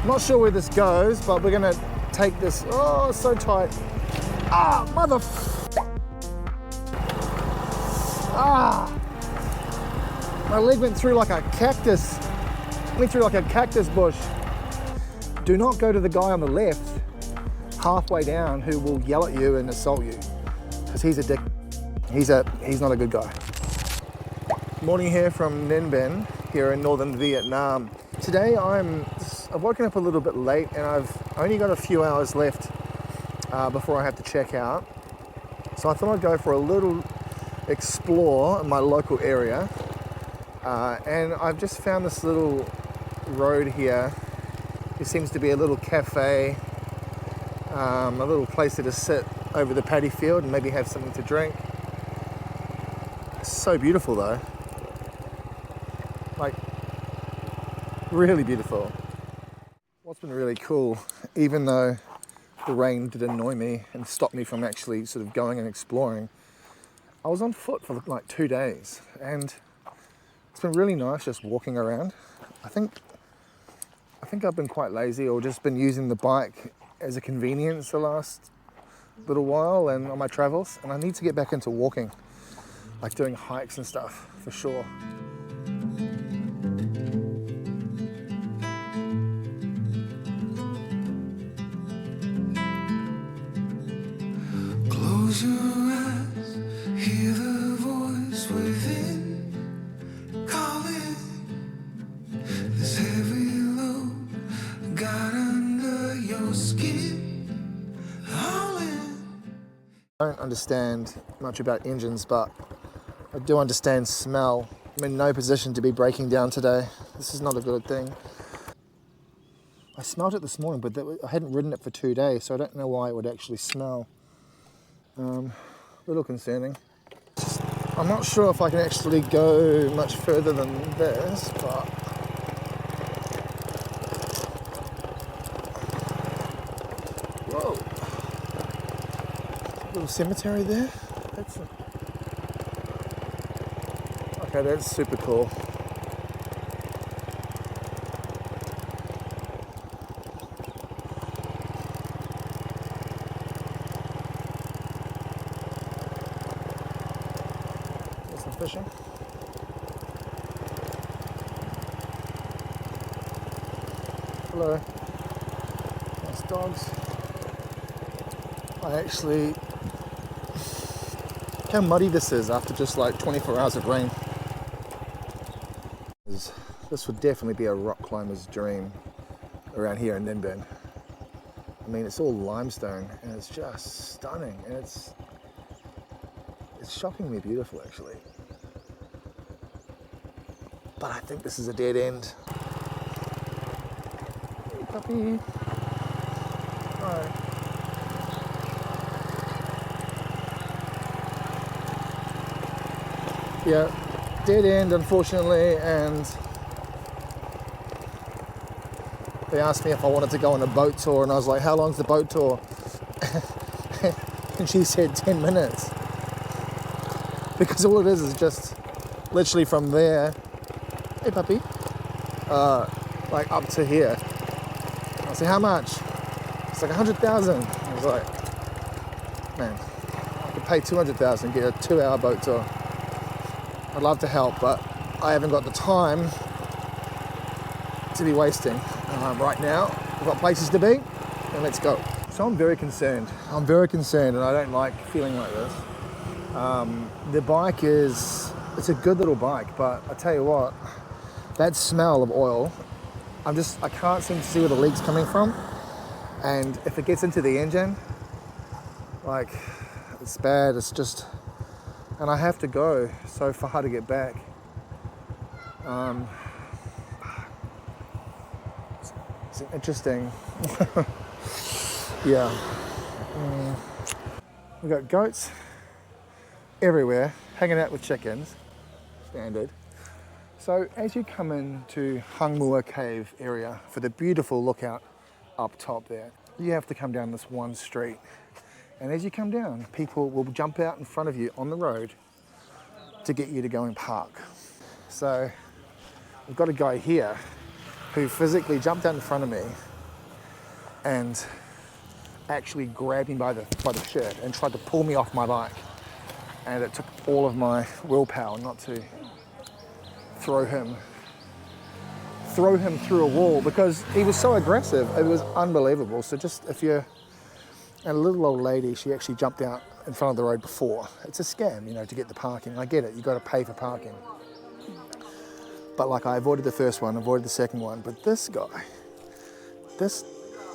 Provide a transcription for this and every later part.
I'm not sure where this goes, but we're gonna take this. Oh, it's so tight. Ah, mother. Ah, my leg went through like a cactus. Went through like a cactus bush. Do not go to the guy on the left halfway down who will yell at you and assault you, because he's a dick. He's not a good guy. Morning here from Ninh Binh here in northern Vietnam. Today I've woken up a little bit late and I've only got a few hours left before I have to check out. So I thought I'd go for a little explore in my local area. And I've just found this little road here. There seems to be a little cafe, a little place to just sit over the paddy field and maybe have something to drink. It's so beautiful though. Like, really beautiful. What's been really cool, even though the rain did annoy me and stop me from actually sort of going and exploring, I was on foot for like 2 days and it's been really nice just walking around. I think I've been quite lazy or just been using the bike as a convenience the last little while and on my travels, and I need to get back into walking, like doing hikes and stuff for sure. Close your eyes, hear the voice within calling. This heavy load got under your skin, howling. I don't understand much about engines, but I do understand smell. I'm in no position to be breaking down today. This is not a good thing. I smelled it this morning, but I hadn't ridden it for 2 days, so I don't know why it would actually smell. A little concerning. I'm not sure if I can actually go much further than this, but whoa, little cemetery there. Okay, that's super cool. Fishing. Hello. Nice dogs. Look how muddy this is after just like 24 hours of rain. This would definitely be a rock climber's dream around here in Ninh Binh. I mean, it's all limestone and it's just stunning, and it's shockingly beautiful actually. But I think this is a dead end. Hey, puppy. Hi. Yeah, dead end unfortunately, and they asked me if I wanted to go on a boat tour, and I was like, how long's the boat tour? And she said 10 minutes. Because all it is just literally from there. Hey puppy, like up to here. I said, how much? It's like 100,000. I was like, man, I could pay 200,000, get a 2-hour boat tour. I'd love to help, but I haven't got the time to be wasting right now. We've got places to be, and let's go. So I'm very concerned, and I don't like feeling like this. The bike it's a good little bike, but I tell you what, that smell of oil, I can't seem to see where the leak's coming from. And if it gets into the engine, like, it's bad. It's just, and I have to go so far to get back. It's interesting. Yeah. We've got goats everywhere, hanging out with chickens, standard. So as you come into Mua Cave area for the beautiful lookout up top there, you have to come down this one street. And as you come down, people will jump out in front of you on the road to get you to go and park. So we've got a guy here who physically jumped out in front of me and actually grabbed me by the shirt and tried to pull me off my bike. And it took all of my willpower not to throw him through a wall because he was so aggressive. It was unbelievable. So just if you're a little old lady, she actually jumped out in front of the road before. It's a scam, you know, to get the parking. I get it, you got to pay for parking. But like I avoided the first one, avoided the second one. But this guy, this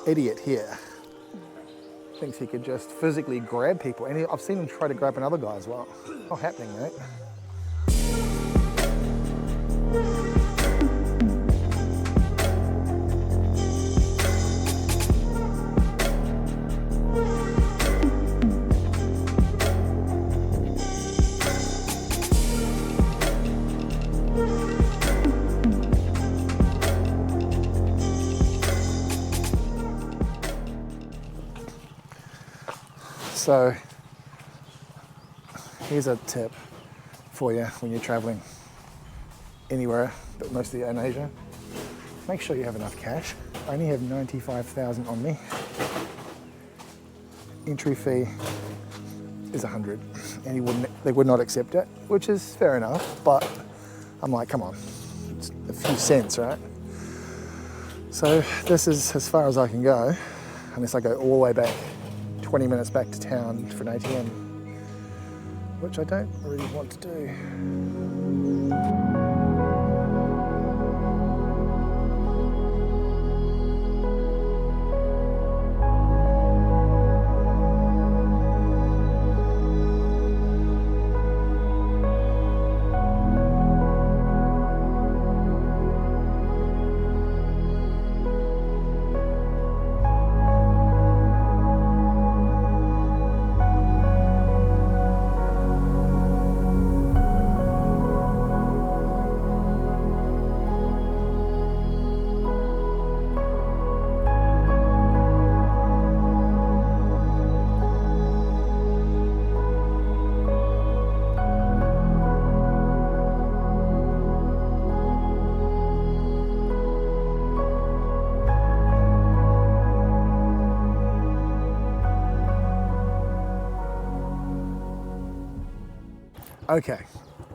idiot here, thinks he could just physically grab people. And I've seen him try to grab another guy as well. Not happening, mate. So here's a tip for you when you're traveling anywhere, but mostly in Asia. Make sure you have enough cash. I only have 95,000 on me. Entry fee is 100, and they would not accept it, which is fair enough, but I'm like, come on, it's a few cents, right? So this is as far as I can go, unless I go all the way back 20 minutes back to town for an ATM, which I don't really want to do.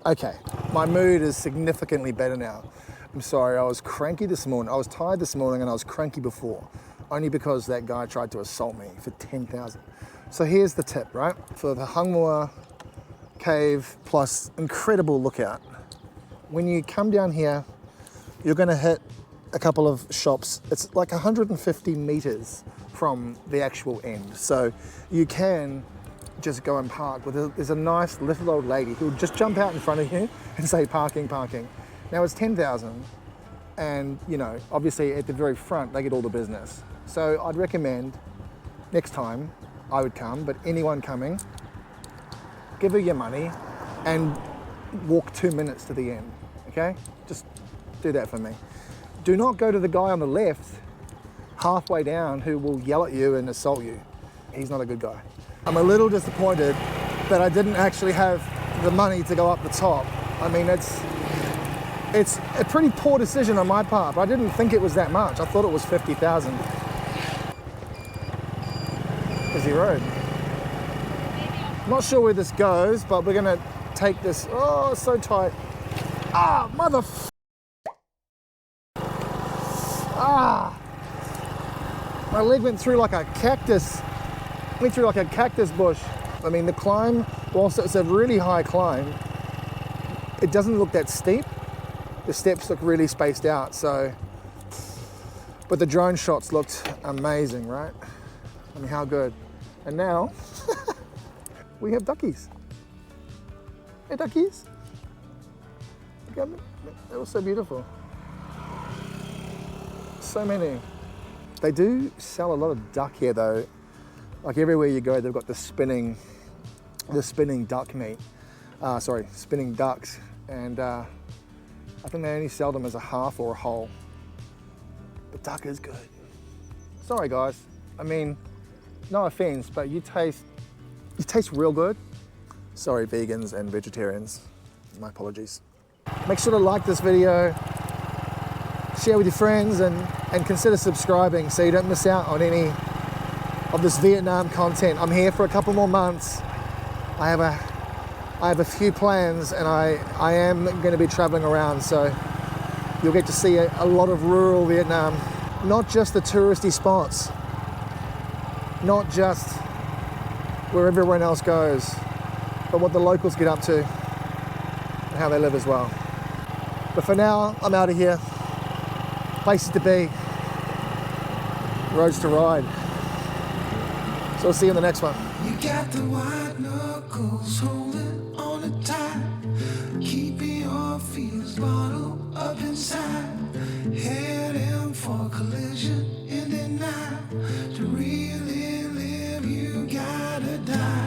Okay, my mood is significantly better now. I'm sorry, I was cranky this morning. I was tired this morning and I was cranky before, only because that guy tried to assault me for 10,000. So here's the tip, right? For the Mua Cave plus incredible lookout. When you come down here, you're gonna hit a couple of shops. It's like 150 meters from the actual end. So you can just go and park. There's a nice little old lady who will just jump out in front of you and say parking, parking. Now it's 10,000 and you know, obviously at the very front they get all the business. So I'd recommend next time I would come, but anyone coming, give her your money and walk 2 minutes to the end, okay? Just do that for me. Do not go to the guy on the left halfway down who will yell at you and assault you. He's not a good guy. I'm a little disappointed that I didn't actually have the money to go up the top. I mean, it's a pretty poor decision on my part, but I didn't think it was that much. I thought it was 50,000. Busy road. Not sure where this goes, but we're gonna take this. Oh, it's so tight. Ah, Ah! My leg went through like a cactus. Went through like a cactus bush. I mean, the climb, whilst it's a really high climb, it doesn't look that steep. The steps look really spaced out, so. But the drone shots looked amazing, right? I mean, how good. And now, we have duckies. Hey, duckies. Look at them. They were so beautiful. So many. They do sell a lot of duck here though. Like everywhere you go, they've got the spinning duck meat. Spinning ducks. And I think they only sell them as a half or a whole. The duck is good. Sorry guys, I mean, no offense, but you taste real good. Sorry vegans and vegetarians, my apologies. Make sure to like this video, share with your friends, and and consider subscribing so you don't miss out on any of this Vietnam content. I'm here for a couple more months. I have a few plans, and I am going to be traveling around, so you'll get to see a lot of rural Vietnam, not just the touristy spots, not just where everyone else goes, but what the locals get up to and how they live as well. But for now, I'm out of here. Places to be, roads to ride. So I'll see you in the next one. You got the white knuckles holding on it tight, keeping your feels bottled up inside, heading for collision in the night. To really live, you gotta die.